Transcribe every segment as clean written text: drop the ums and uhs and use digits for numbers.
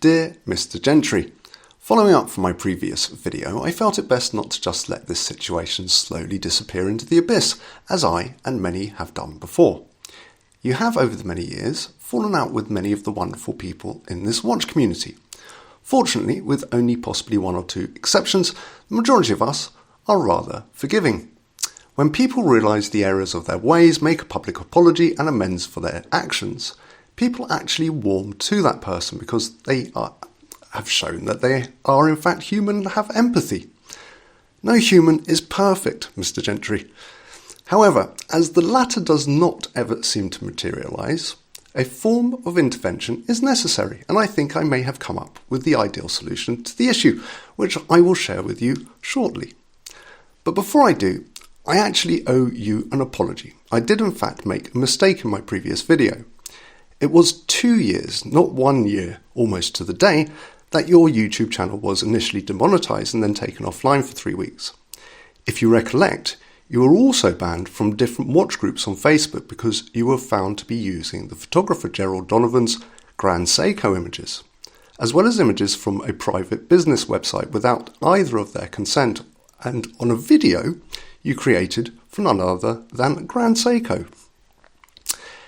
Dear Mr Gentry, following up from my previous video, I felt it best not to just let this situation slowly disappear into the abyss, as I and many have done before. You have, over the many years, fallen out with many of the wonderful people in this watch community. Fortunately, with only possibly one or two exceptions, the majority of us are rather forgiving. When people realise the errors of their ways, make a public apology and amends for their actions, people actually warm to that person because they have shown that they are in fact human and have empathy. No human is perfect, Mr Gentry. However, as the latter does not ever seem to materialise, a form of intervention is necessary, and I think I may have come up with the ideal solution to the issue, which I will share with you shortly. But before I do, I actually owe you an apology. I did in fact make a mistake in my previous video. It was 2 years, not 1 year, almost to the day, that your YouTube channel was initially demonetised and then taken offline for 3 weeks. If you recollect, you were also banned from different watch groups on Facebook because you were found to be using the photographer Gerald Donovan's Grand Seiko images, as well as images from a private business website without either of their consent, and on a video you created for none other than Grand Seiko.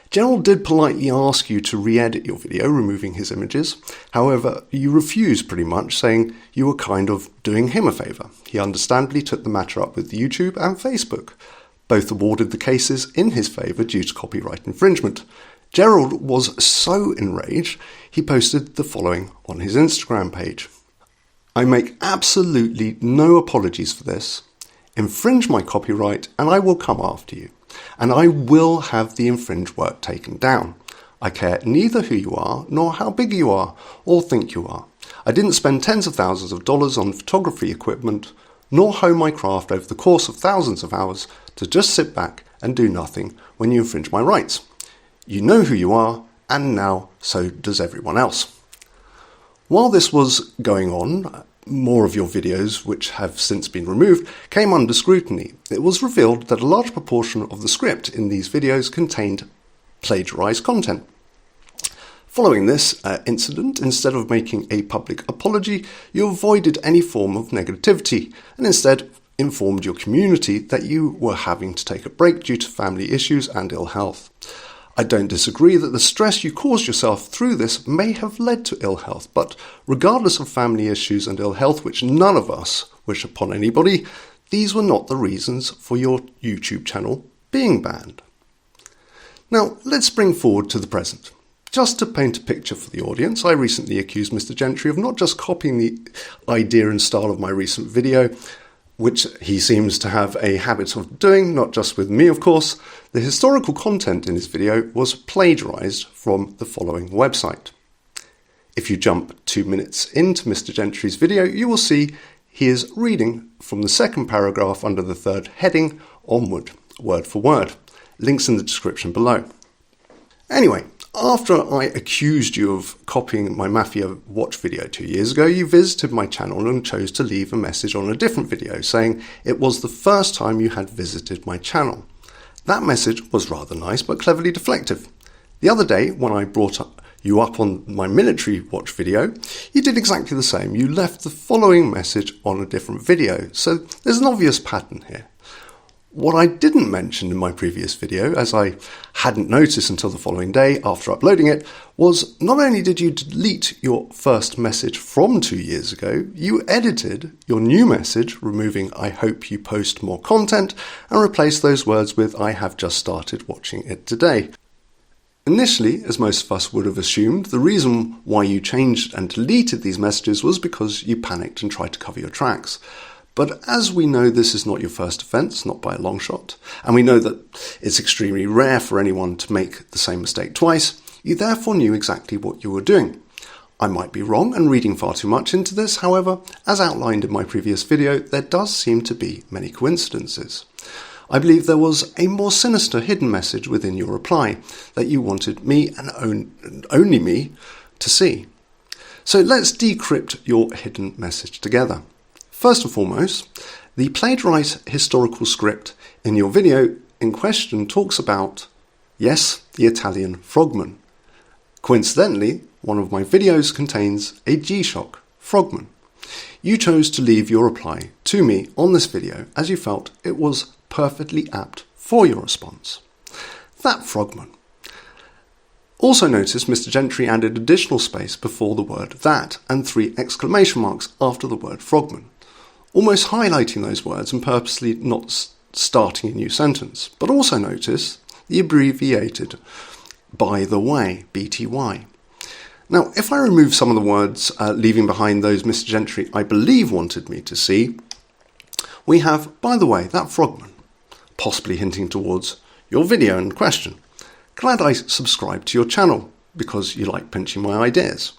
Gerald did politely ask you to re-edit your video, removing his images. However, you refused pretty much, saying you were kind of doing him a favour. He understandably took the matter up with YouTube and Facebook. Both awarded the cases in his favour due to copyright infringement. Gerald was so enraged, he posted the following on his Instagram page. I make absolutely no apologies for this. Infringe my copyright and I will come after you. And I will have the infringed work taken down. I care neither who you are, nor how big you are, or think you are. I didn't spend tens of thousands of dollars on photography equipment, nor hone my craft over the course of thousands of hours to just sit back and do nothing when you infringe my rights. You know who you are, and now so does everyone else. While this was going on, more of your videos, which have since been removed, came under scrutiny. It was revealed that a large proportion of the script in these videos contained plagiarised content. Following this incident, instead of making a public apology, you avoided any form of negativity and instead informed your community that you were having to take a break due to family issues and ill health. I don't disagree that the stress you caused yourself through this may have led to ill health, but regardless of family issues and ill health, which none of us wish upon anybody, these were not the reasons for your YouTube channel being banned. Now, let's bring forward to the present. Just to paint a picture for the audience, I recently accused Mr Gentry of not just copying the idea and style of my recent video, which he seems to have a habit of doing, not just with me of course. The historical content in his video was plagiarised from the following website. If you jump 2 minutes into Mr Gentry's video, you will see he is reading from the second paragraph under the third heading onward, word for word. Links in the description below. Anyway, after I accused you of copying my Mafia watch video 2 years ago, you visited my channel and chose to leave a message on a different video saying it was the first time you had visited my channel. That message was rather nice but cleverly deflective. The other day, when I brought you up on my military watch video, you did exactly the same. You left the following message on a different video, so there's an obvious pattern here. What I didn't mention in my previous video, as I hadn't noticed until the following day after uploading it, was not only did you delete your first message from 2 years ago, you edited your new message, removing "I hope you post more content," and replaced those words with "I have just started watching it today." Initially, as most of us would have assumed, the reason why you changed and deleted these messages was because you panicked and tried to cover your tracks. But as we know, this is not your first offence, not by a long shot, and we know that it's extremely rare for anyone to make the same mistake twice, you therefore knew exactly what you were doing. I might be wrong and reading far too much into this, however, as outlined in my previous video, there does seem to be many coincidences. I believe there was a more sinister hidden message within your reply that you wanted me and only me to see. So let's decrypt your hidden message together. First and foremost, the plagiarised historical script in your video in question talks about, yes, the Italian frogman. Coincidentally, one of my videos contains a G-Shock frogman. You chose to leave your reply to me on this video as you felt it was perfectly apt for your response. That frogman. Also notice Mr Gentry added additional space before the word that and 3 exclamation marks after the word frogman, almost highlighting those words and purposely not starting a new sentence. But also notice the abbreviated by the way, BTY. Now, if I remove some of the words, leaving behind those Mr Gentry I believe wanted me to see, we have, by the way, that frogman, possibly hinting towards your video in question. Glad I subscribed to your channel because you like pinching my ideas.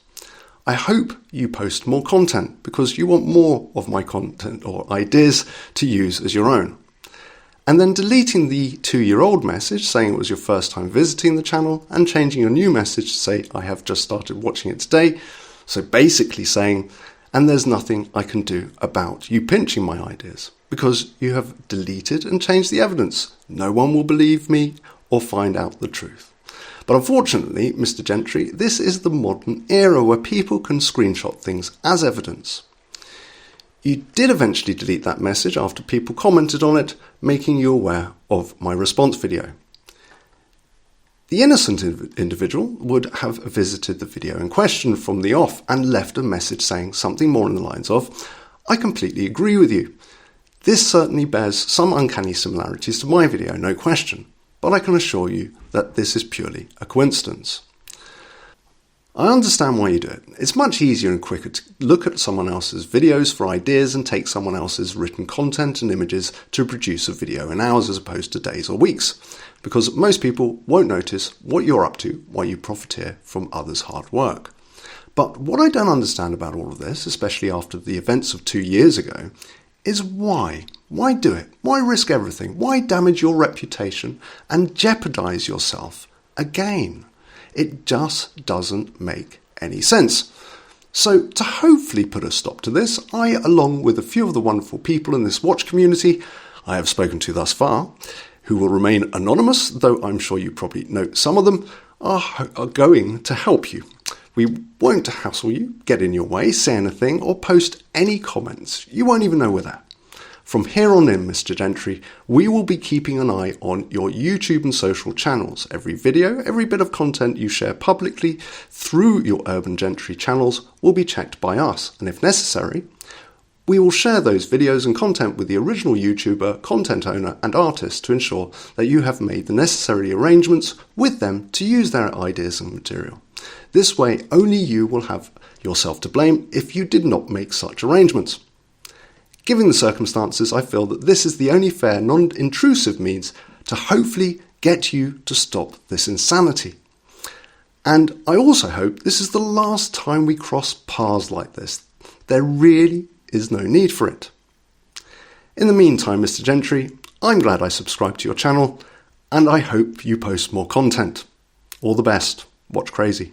I hope you post more content because you want more of my content or ideas to use as your own. And then deleting the 2-year-old message saying it was your first time visiting the channel and changing your new message to say I have just started watching it today. So basically saying, and there's nothing I can do about you pinching my ideas because you have deleted and changed the evidence. No one will believe me or find out the truth. But unfortunately, Mr Gentry, this is the modern era where people can screenshot things as evidence. You did eventually delete that message after people commented on it, making you aware of my response video. The innocent individual would have visited the video in question from the off and left a message saying something more in the lines of, I completely agree with you. This certainly bears some uncanny similarities to my video, no question, but I can assure you that this is purely a coincidence. I understand why you do it. It's much easier and quicker to look at someone else's videos for ideas and take someone else's written content and images to produce a video in hours as opposed to days or weeks, because most people won't notice what you're up to while you profiteer from others' hard work. But what I don't understand about all of this, especially after the events of 2 years ago, is why? Why do it? Why risk everything? Why damage your reputation and jeopardize yourself again? It just doesn't make any sense. So to hopefully put a stop to this, I, along with a few of the wonderful people in this watch community I have spoken to thus far, who will remain anonymous, though I'm sure you probably know some of them, are going to help you. We won't hassle you, get in your way, say anything, or post any comments. You won't even know we're there. From here on in, Mr Gentry, we will be keeping an eye on your YouTube and social channels. Every video, every bit of content you share publicly through your Urban Gentry channels will be checked by us, and if necessary, we will share those videos and content with the original YouTuber, content owner and artist to ensure that you have made the necessary arrangements with them to use their ideas and material. This way, only you will have yourself to blame if you did not make such arrangements. Given the circumstances, I feel that this is the only fair, non-intrusive means to hopefully get you to stop this insanity. And I also hope this is the last time we cross paths like this. There really is no need for it. In the meantime, Mr Gentry, I'm glad I subscribed to your channel, and I hope you post more content. All the best. Watch crazy.